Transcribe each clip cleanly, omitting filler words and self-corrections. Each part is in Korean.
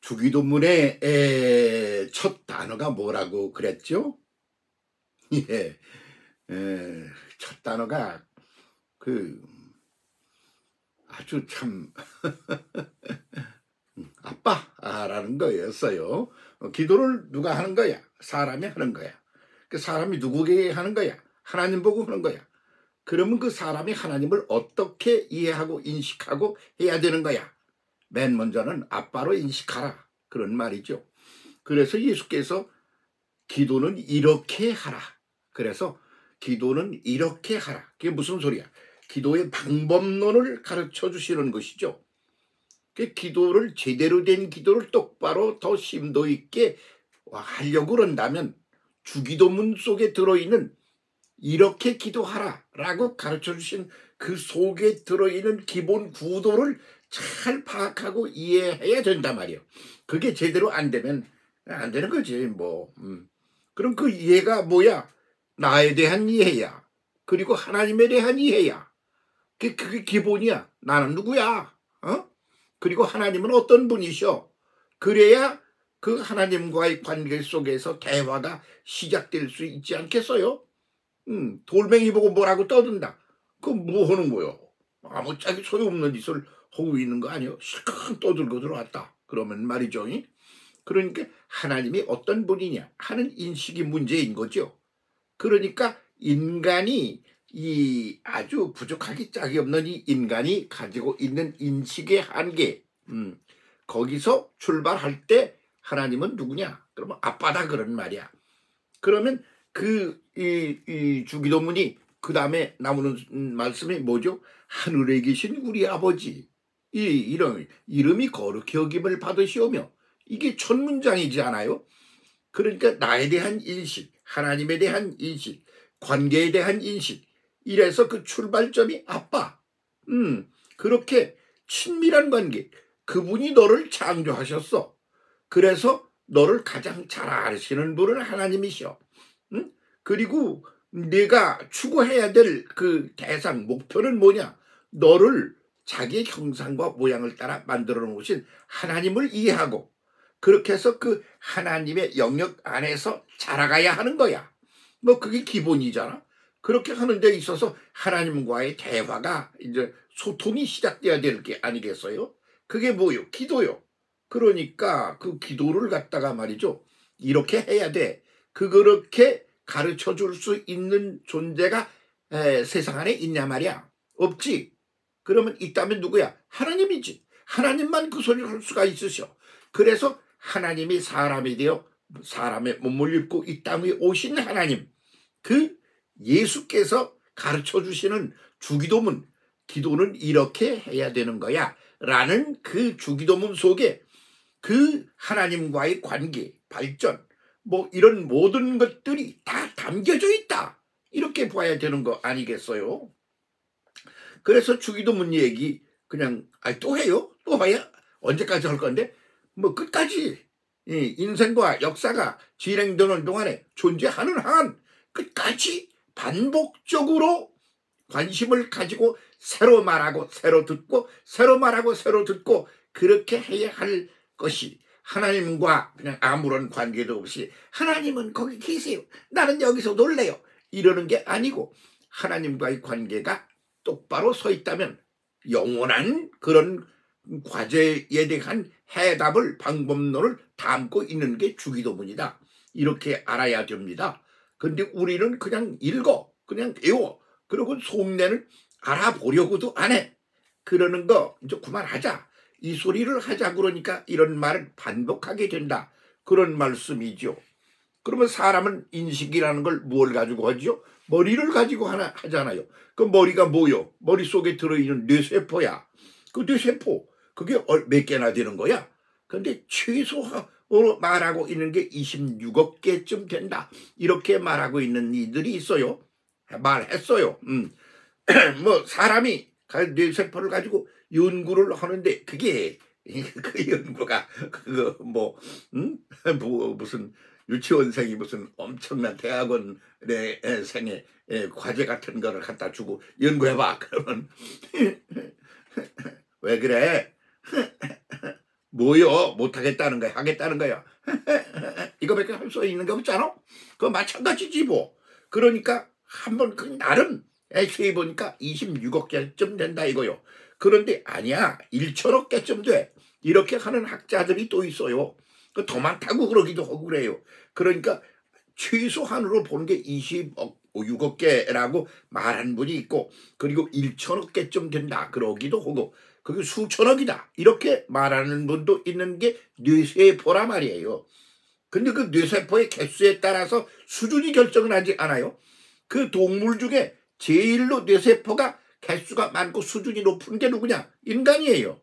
주기도문의 첫 단어가 뭐라고 그랬죠? 예, 첫 단어가 그 아주 참 아빠라는 거였어요. 기도를 누가 하는 거야? 사람이 하는 거야. 그 사람이 누구에게 하는 거야? 하나님 보고 하는 거야. 그러면 그 사람이 하나님을 어떻게 이해하고 인식하고 해야 되는 거야? 맨 먼저는 아빠로 인식하라. 그런 말이죠. 그래서 예수께서 기도는 이렇게 하라. 그래서 기도는 이렇게 하라. 그게 무슨 소리야? 기도의 방법론을 가르쳐 주시는 것이죠. 그 기도를 제대로 된 기도를 똑바로 더 심도 있게 하려고 그런다면 주기도문 속에 들어있는 이렇게 기도하라 라고 가르쳐 주신 그 속에 들어있는 기본 구도를 잘 파악하고 이해해야 된단 말이에요. 그게 제대로 안 되면 안 되는 거지 뭐. 그럼 그 이해가 뭐야? 나에 대한 이해야. 그리고 하나님에 대한 이해야. 그게 기본이야. 나는 누구야? 그리고 하나님은 어떤 분이셔? 그래야 그 하나님과의 관계 속에서 대화가 시작될 수 있지 않겠어요? 돌멩이 보고 뭐라고 떠든다. 그건 뭐 하는 거요? 아무짝에 소용없는 짓을 하고 있는 거 아니에요? 실컷 떠들고 들어왔다. 그러면 말이죠. 그러니까 하나님이 어떤 분이냐 하는 인식이 문제인 거죠. 그러니까 인간이 이 아주 부족하기 짝이 없는 이 인간이 가지고 있는 인식의 한계, 거기서 출발할 때 하나님은 누구냐? 그러면 아빠다 그런 말이야. 그러면 이 주기도문이 그 다음에 나오는 말씀이 뭐죠? 하늘에 계신 우리 아버지, 이름이 거룩히 여김을 받으시오며, 이게 첫 문장이지 않아요? 그러니까 나에 대한 인식, 하나님에 대한 인식, 관계에 대한 인식, 이래서 그 출발점이 아빠. 그렇게 친밀한 관계, 그분이 너를 창조하셨어. 그래서 너를 가장 잘 아시는 분은 하나님이셔. 그리고 내가 추구해야 될 그 대상, 목표는 뭐냐? 너를 자기의 형상과 모양을 따라 만들어 놓으신 하나님을 이해하고 그렇게 해서 그 하나님의 영역 안에서 자라가야 하는 거야. 뭐 그게 기본이잖아. 그렇게 하는 데 있어서 하나님과의 대화가 이제 소통이 시작돼야 될 게 아니겠어요? 그게 뭐요? 기도요. 그러니까 그 기도를 갖다가 말이죠. 이렇게 해야 돼. 그렇게 가르쳐 줄 수 있는 존재가 세상 안에 있냐 말이야. 없지. 그러면 있다면 누구야? 하나님이지. 하나님만 그 소리를 할 수가 있으셔. 그래서 하나님이 사람이 되어 사람의 몸을 입고 이 땅 위에 오신 하나님, 그 예수께서 가르쳐 주시는 주기도문, 기도는 이렇게 해야 되는 거야 라는 그 주기도문 속에 그 하나님과의 관계, 발전, 뭐 이런 모든 것들이 다 담겨져 있다. 이렇게 봐야 되는 거 아니겠어요? 그래서 주기도문 얘기 그냥 또 해요? 또 해야? 언제까지 할 건데? 뭐 끝까지 인생과 역사가 진행되는 동안에 존재하는 한 끝까지 반복적으로 관심을 가지고 새로 말하고 새로 듣고 새로 말하고 새로 듣고 그렇게 해야 할 것이 하나님과 그냥 아무런 관계도 없이 하나님은 거기 계세요. 나는 여기서 놀래요. 이러는 게 아니고 하나님과의 관계가 똑바로 서 있다면 영원한 그런 과제에 대한 해답을 방법론을 담고 있는 게 주기도문이다. 이렇게 알아야 됩니다. 근데 우리는 그냥 읽어, 그냥 배워. 그리고 속내는 알아보려고도 안 해. 그러는 거 이제 그만하자. 이 소리를 하자 그러니까 이런 말을 반복하게 된다. 그런 말씀이죠. 그러면 사람은 인식이라는 걸 뭘 가지고 하죠? 머리를 가지고 하잖아요. 그 머리가 뭐요? 머릿속에 들어있는 뇌세포야. 그 뇌세포, 그게 몇 개나 되는 거야? 근데 최소로 말하고 있는 게 26억 개쯤 된다. 이렇게 말하고 있는 이들이 있어요. 말했어요. 뭐 사람이 뇌세포를 가지고 연구를 하는데 그게 그 연구가 그거 뭐 무슨 유치원생이 무슨 엄청난 대학원의 생의 과제 같은 거를 갖다 주고 연구해봐. 그러면 왜 그래? 뭐요? 못하겠다는 거야? 하겠다는 거야? 이거밖에 할 수 있는 게 없잖아? 그거 마찬가지지 뭐. 그러니까 한번 그 나름 액수해 보니까 26억 개쯤 된다 이거요. 그런데 아니야. 1천억 개쯤 돼. 이렇게 하는 학자들이 또 있어요. 더 많다고 그러기도 하고 그래요. 그러니까 최소한으로 보는 게 20억, 6억 개라고 말한 분이 있고, 그리고 1천억 개쯤 된다 그러기도 하고, 그게 수천억이다 이렇게 말하는 분도 있는 게 뇌세포라 말이에요. 근데 그 뇌세포의 개수에 따라서 수준이 결정을 하지 않아요. 그 동물 중에 제일로 뇌세포가 개수가 많고 수준이 높은 게 누구냐? 인간이에요.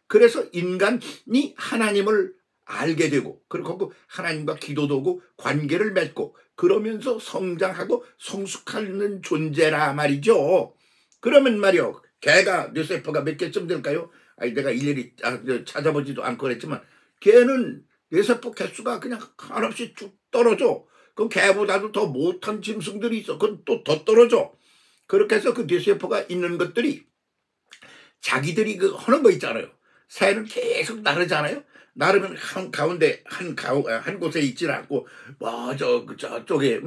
그래서 인간이 하나님을 알게 되고, 그리고 하나님과 기도도 하고 관계를 맺고 그러면서 성장하고 성숙하는 존재라 말이죠. 그러면 말이요, 개가 뇌세포가 몇 개쯤 될까요? 아니 내가 일일이 찾아보지도 않고 그랬지만 개는 뇌세포 개수가 그냥 한없이 쭉 떨어져. 그 개보다도 더 못한 짐승들이 있어. 그건 또 더 떨어져. 그렇게 해서 그 뇌세포가 있는 것들이 자기들이 그 하는 거 있잖아요. 새는 계속 나르잖아요. 나르면 가운데 한 곳에 있질 않고 저쪽에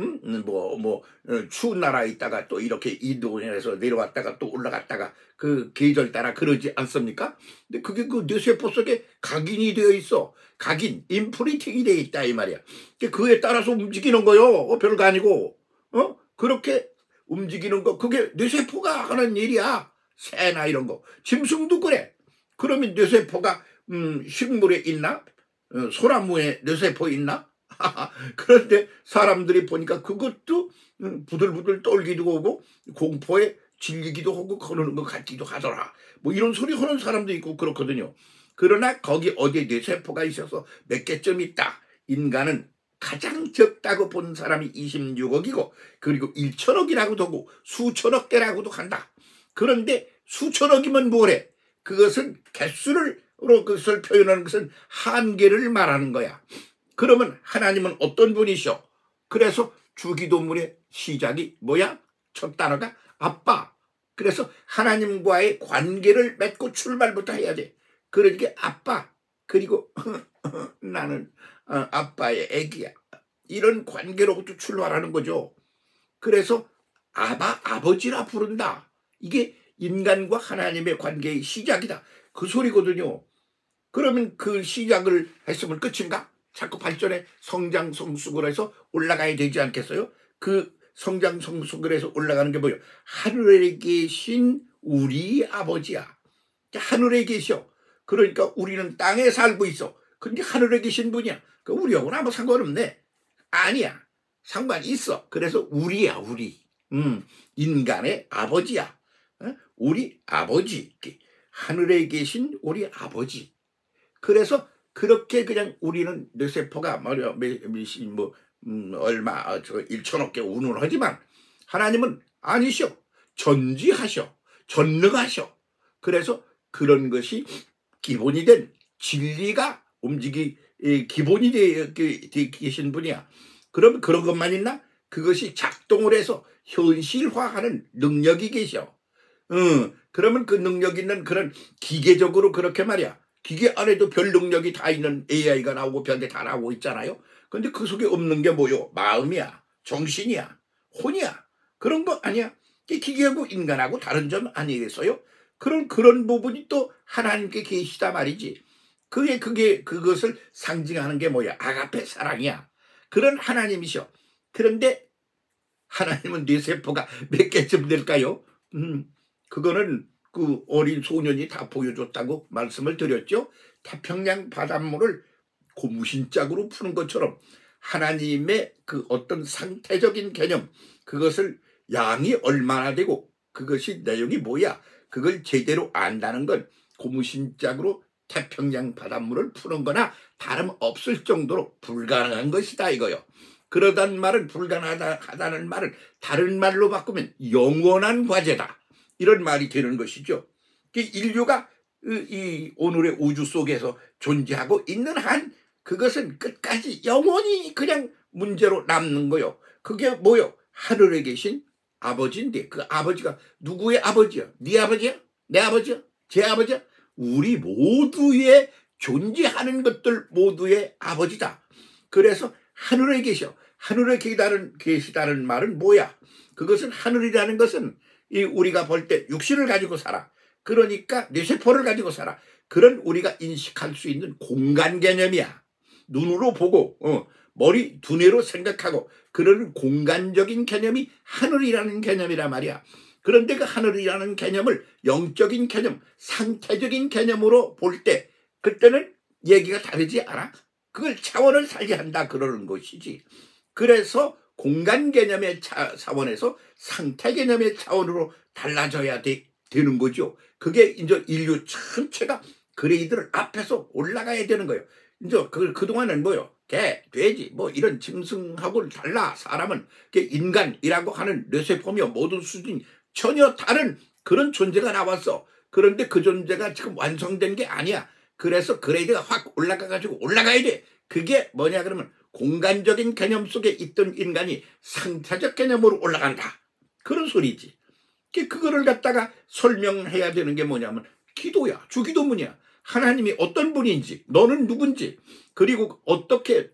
추운 나라에 있다가 또 이렇게 이동해서 내려왔다가 또 올라갔다가 그 계절 따라 그러지 않습니까? 근데 그게 그 뇌세포 속에 각인이 되어 있어. 각인, 임프린팅이 되어 있다 이 말이야. 그에 따라서 움직이는 거요. 별거 아니고 그렇게 움직이는 거 그게 뇌세포가 하는 일이야. 새나 이런 거. 짐승도 그래. 그러면 뇌세포가 식물에 있나? 소나무에 뇌세포 있나? 그런데 사람들이 보니까 그것도 부들부들 떨기도 하고 공포에 질리기도 하고 그러는 것 같기도 하더라. 뭐 이런 소리 하는 사람도 있고 그렇거든요. 그러나 거기 어디에 뇌세포가 있어서 몇 개쯤 있다. 인간은 가장 적다고 본 사람이 26억이고 그리고 1천억이라고도 하고 수천억 개라고도 한다. 그런데 수천억이면 뭐래? 그것은 개수로 그것을 표현하는 것은 한계를 말하는 거야. 그러면 하나님은 어떤 분이셔? 그래서 주기도문의 시작이 뭐야? 첫 단어가 아빠. 그래서 하나님과의 관계를 맺고 출발부터 해야 돼. 그러니까 아빠. 그리고 나는 아빠의 애기야. 이런 관계로부터 출발하는 거죠. 그래서 아버지라 부른다. 이게 인간과 하나님의 관계의 시작이다. 그 소리거든요. 그러면 그 시작을 했으면 끝인가? 자꾸 발전해 성장 성숙을 해서 올라가야 되지 않겠어요? 그 성장 성숙을 해서 올라가는 게 뭐예요? 하늘에 계신 우리 아버지야. 하늘에 계셔. 그러니까 우리는 땅에 살고 있어. 근데 하늘에 계신 분이야. 그 우리하고는 아무 상관없네. 아니야. 상관이 있어. 그래서 우리야 우리. 인간의 아버지야. 우리 아버지. 하늘에 계신 우리 아버지. 그래서 그렇게 그냥 우리는 뇌세포가 얼마 1천억 개 운운하지만 하나님은 아니셔. 전지하셔. 전능하셔. 그래서 그런 것이 기본이 된 진리가 기본이 되어 계신 분이야. 그럼 그런 것만 있나? 그것이 작동을 해서 현실화하는 능력이 계셔. 그러면 그 능력 있는 그런 기계적으로 그렇게 말이야. 기계 안에도 별 능력이 다 있는 AI가 나오고 별게 다 나오고 있잖아요. 근데 그 속에 없는 게 뭐요? 마음이야. 정신이야. 혼이야. 그런 거 아니야. 기계하고 인간하고 다른 점 아니겠어요? 그런 부분이 또 하나님께 계시다 말이지. 그것을 상징하는 게 뭐야? 아가페 사랑이야. 그런 하나님이셔. 그런데 하나님은 뇌세포가 몇 개쯤 될까요? 그거는 그 어린 소년이 다 보여줬다고 말씀을 드렸죠. 태평양 바닷물을 고무신짝으로 푸는 것처럼 하나님의 그 어떤 상태적인 개념, 그것을 양이 얼마나 되고 그것이 내용이 뭐야, 그걸 제대로 안다는 건 고무신짝으로 태평양 바닷물을 푸는 거나 다름없을 정도로 불가능한 것이다 이거요. 그러단 말은 불가능하다는 말을 다른 말로 바꾸면 영원한 과제다. 이런 말이 되는 것이죠. 인류가 이 오늘의 우주 속에서 존재하고 있는 한 그것은 끝까지 영원히 그냥 문제로 남는 거요. 그게 뭐요? 하늘에 계신 아버지인데 그 아버지가 누구의 아버지야? 네 아버지야? 내 아버지야? 제 아버지야? 우리 모두의 존재하는 것들 모두의 아버지다. 그래서 하늘에 계셔. 하늘에 계시다는 말은 뭐야? 그것은 하늘이라는 것은 이 우리가 볼 때 육신을 가지고 살아. 그러니까 뇌세포를 가지고 살아. 그런 우리가 인식할 수 있는 공간 개념이야. 눈으로 보고 머리 두뇌로 생각하고 그런 공간적인 개념이 하늘이라는 개념이란 말이야. 그런데 그 하늘이라는 개념을 영적인 개념, 상태적인 개념으로 볼 때 그때는 얘기가 다르지 않아? 그걸 차원을 살게 한다 그러는 것이지. 그래서 공간 개념의 차원에서 상태 개념의 차원으로 달라져야 되는 거죠. 그게 이제 인류 전체가 그레이드를 앞에서 올라가야 되는 거예요. 이제 그동안은 뭐요? 개, 돼지, 뭐 이런 짐승하고는 달라. 사람은 인간이라고 하는 뇌세포며 모든 수준이 전혀 다른 그런 존재가 나왔어. 그런데 그 존재가 지금 완성된 게 아니야. 그래서 그레이드가 확 올라가가지고 올라가야 돼. 그게 뭐냐 그러면 공간적인 개념 속에 있던 인간이 상태적 개념으로 올라간다. 그런 소리지. 그거를 갖다가 설명해야 되는 게 뭐냐면 기도야. 주기도문이야. 하나님이 어떤 분인지, 너는 누군지, 그리고 어떻게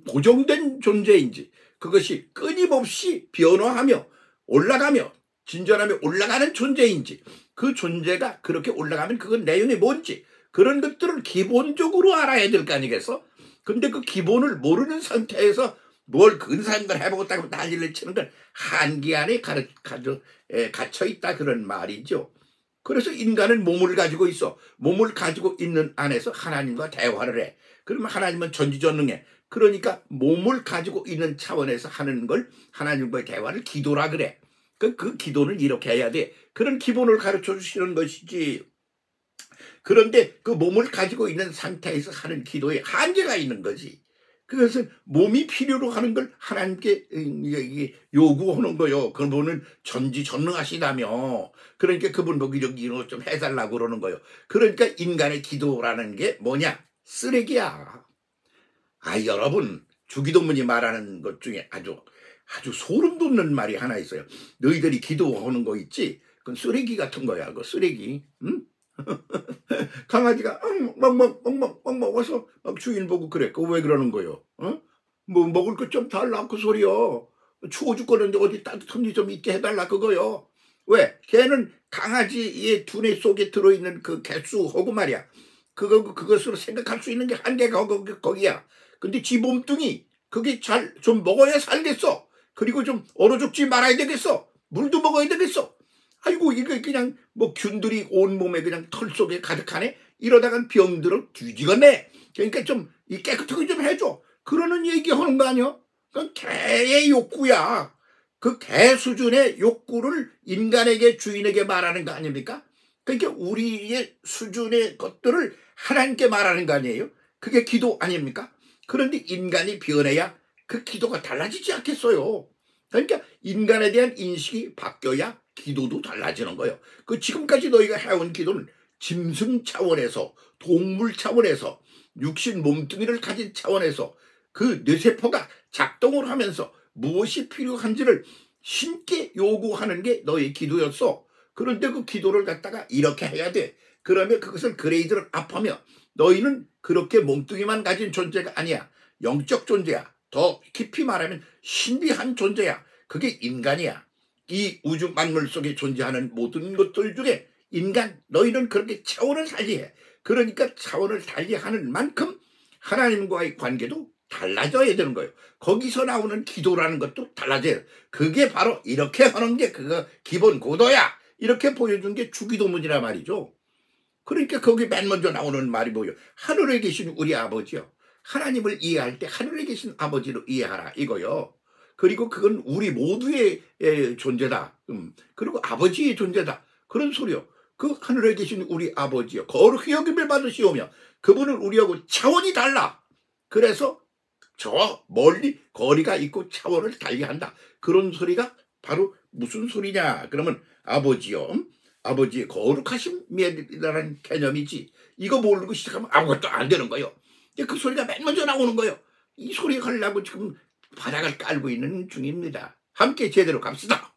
고정된 존재인지, 그것이 끊임없이 변화하며 올라가며 진전하며 올라가는 존재인지, 그 존재가 그렇게 올라가면 그건 내용이 뭔지, 그런 것들을 기본적으로 알아야 될 거 아니겠어? 근데 그 기본을 모르는 상태에서 뭘 근사한 걸 해보겠다고 난리를 치는 건 한계 안에 갇혀 있다 그런 말이죠. 그래서 인간은 몸을 가지고 있어. 몸을 가지고 있는 안에서 하나님과 대화를 해. 그러면 하나님은 전지전능해. 그러니까 몸을 가지고 있는 차원에서 하는 걸 하나님과의 대화를 기도라 그래. 그 기도는 이렇게 해야 돼. 그런 기본을 가르쳐 주시는 것이지. 그런데 그 몸을 가지고 있는 상태에서 하는 기도에 한계가 있는 거지. 그것은 몸이 필요로 하는 걸 하나님께 요구하는 거요. 그분은 전지전능하시다며. 그러니까 그분 보기 이거 좀 해달라고 그러는 거요. 그러니까 인간의 기도라는 게 뭐냐? 쓰레기야. 여러분 주기도문이 말하는 것 중에 아주 소름 돋는 말이 하나 있어요. 너희들이 기도하는 거 있지? 그건 쓰레기 같은 거야. 그거 쓰레기. 응? 강아지가 멍멍 와서 막 주인 보고 그래. 그거 왜 그러는 거요? 뭐 먹을 것 좀 달라 그 소리요. 추워 죽겠는데 어디 따뜻한 데 좀 있게 해달라 그거요. 왜? 걔는 강아지의 두뇌 속에 들어있는 그 개수하고 말이야. 그것으로 생각할 수 있는 게 한계가 거기야. 근데 지 몸뚱이 그게 잘 좀 먹어야 살겠어. 그리고 좀 얼어 죽지 말아야 되겠어. 물도 먹어야 되겠어. 아이고 이거 그냥 뭐 균들이 온몸에 그냥 털 속에 가득하네. 이러다간 병들어 뒤지겠네. 그러니까 좀 깨끗하게 좀 해줘. 그러는 얘기하는 거 아니야? 그건 개의 욕구야. 그 개 수준의 욕구를 인간에게 주인에게 말하는 거 아닙니까? 그러니까 우리의 수준의 것들을 하나님께 말하는 거 아니에요? 그게 기도 아닙니까? 그런데 인간이 변해야 그 기도가 달라지지 않겠어요. 그러니까 인간에 대한 인식이 바뀌어야 기도도 달라지는 거예요. 그 지금까지 너희가 해온 기도는 짐승 차원에서, 동물 차원에서, 육신 몸뚱이를 가진 차원에서 그 뇌세포가 작동을 하면서 무엇이 필요한지를 신께 요구하는 게 너의 기도였어. 그런데 그 기도를 갖다가 이렇게 해야 돼. 그러면 그것을 그레이드를 압하며 너희는 그렇게 몸뚱이만 가진 존재가 아니야. 영적 존재야. 더 깊이 말하면 신비한 존재야. 그게 인간이야. 이 우주 만물 속에 존재하는 모든 것들 중에 인간, 너희는 그렇게 차원을 달리해. 그러니까 차원을 달리하는 만큼 하나님과의 관계도 달라져야 되는 거예요. 거기서 나오는 기도라는 것도 달라져요. 그게 바로 이렇게 하는 게 그거 기본 고도야. 이렇게 보여준 게 주기도문이란 말이죠. 그러니까 거기 맨 먼저 나오는 말이 뭐예요? 하늘에 계신 우리 아버지요. 하나님을 이해할 때 하늘에 계신 아버지로 이해하라 이거요. 그리고 그건 우리 모두의 존재다. 그리고 아버지의 존재다. 그런 소리요. 그 하늘에 계신 우리 아버지요. 거룩히 여김을 받으시오며 그분은 우리하고 차원이 달라. 그래서 저 멀리 거리가 있고 차원을 달리한다. 그런 소리가 바로 무슨 소리냐? 그러면 아버지요. 아버지의 거룩하심이라는 개념이지. 이거 모르고 시작하면 아무것도 안 되는 거예요. 그 소리가 맨 먼저 나오는 거예요. 이 소리 하려고 지금 바닥을 깔고 있는 중입니다. 함께 제대로 갑시다.